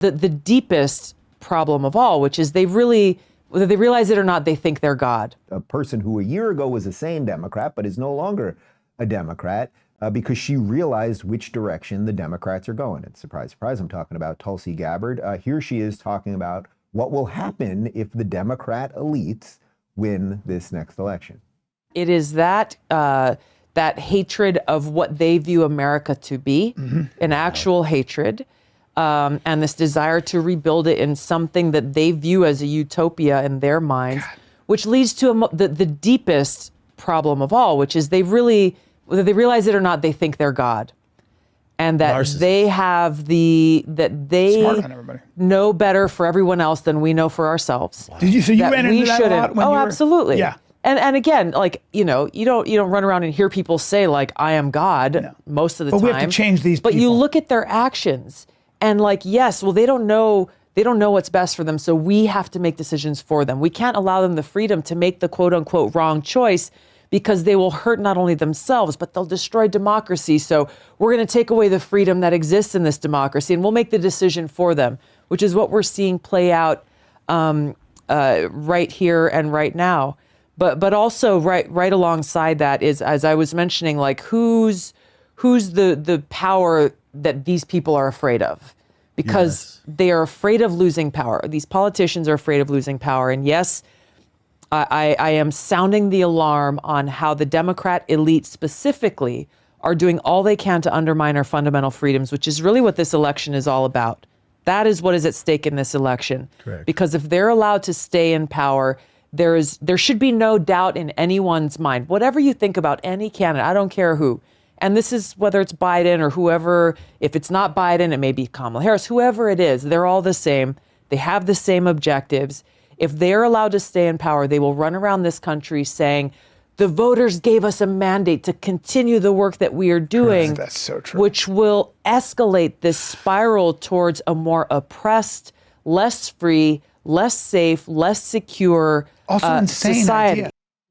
the deepest problem of all, which is they really, whether they realize it or not, they think they're God. A person who a year ago was a sane Democrat, but is no longer a Democrat because she realized which direction the Democrats are going. And surprise, surprise, I'm talking about Tulsi Gabbard. Here she is talking about what will happen if the Democrat elites win this next election. It is that that hatred of what they view America to be, an actual hatred, and this desire to rebuild it in something that they view as a utopia in their minds, which leads to the deepest problem of all, which is they really, whether they realize it or not, they think they're God. And that they have they know better for everyone else than we know for ourselves. Did you? So you ran into that a lot when you were... absolutely. Yeah. And again, like, you don't run around and hear people say like, I am God most of the time. But we have to change these people. But you look at their actions and like, yes, well, they don't know what's best for them. So we have to make decisions for them. We can't allow them the freedom to make the quote unquote wrong choice, because they will hurt not only themselves, but they'll destroy democracy. So we're going to take away the freedom that exists in this democracy, and we'll make the decision for them, which is what we're seeing play out right here and right now. But also right alongside that is, as I was mentioning, like who's the power that these people are afraid of, because they are afraid of losing power. These politicians are afraid of losing power, and yes. I am sounding the alarm on how the Democrat elite specifically are doing all they can to undermine our fundamental freedoms, which is really what this election is all about. That is what is at stake in this election. Correct. Because if they're allowed to stay in power, there should be no doubt in anyone's mind. Whatever you think about any candidate, I don't care who. And this is whether it's Biden or whoever. If it's not Biden, it may be Kamala Harris, whoever it is, they're all the same. They have the same objectives. If they're allowed to stay in power, they will run around this country saying, the voters gave us a mandate to continue the work that we are doing, that's so true. Which will escalate this spiral towards a more oppressed, less free, less safe, less secure society. Idea.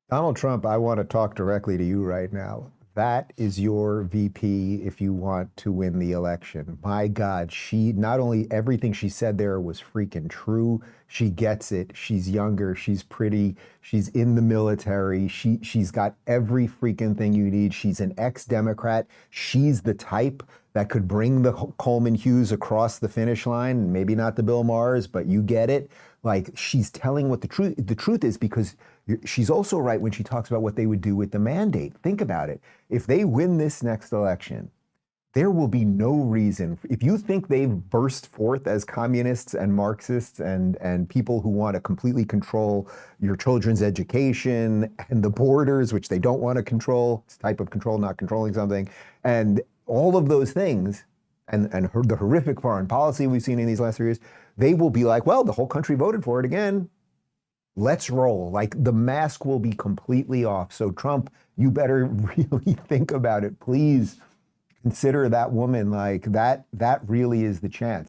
Donald Trump, I want to talk directly to you right now. That is your VP if you want to win the election. My God, she not only everything she said there was freaking true. She gets it. She's younger. She's pretty. She's in the military. She's got every freaking thing you need. She's an ex-Democrat. She's the type that could bring the Coleman Hughes across the finish line. Maybe not the Bill Maher's, but you get it. Like, she's telling what the truth is, because she's also right when she talks about what they would do with the mandate. Think about it. If they win this next election, there will be no reason. If you think they've burst forth as communists and Marxists and people who want to completely control your children's education and the borders, which they don't want to control, it's a type of control, not controlling something, and all of those things, and the horrific foreign policy we've seen in these last 3 years, they will be like, well, the whole country voted for it again. Let's roll. Like, the mask will be completely off. So Trump, you better really think about it. Please consider that woman. Like, that really is the chance.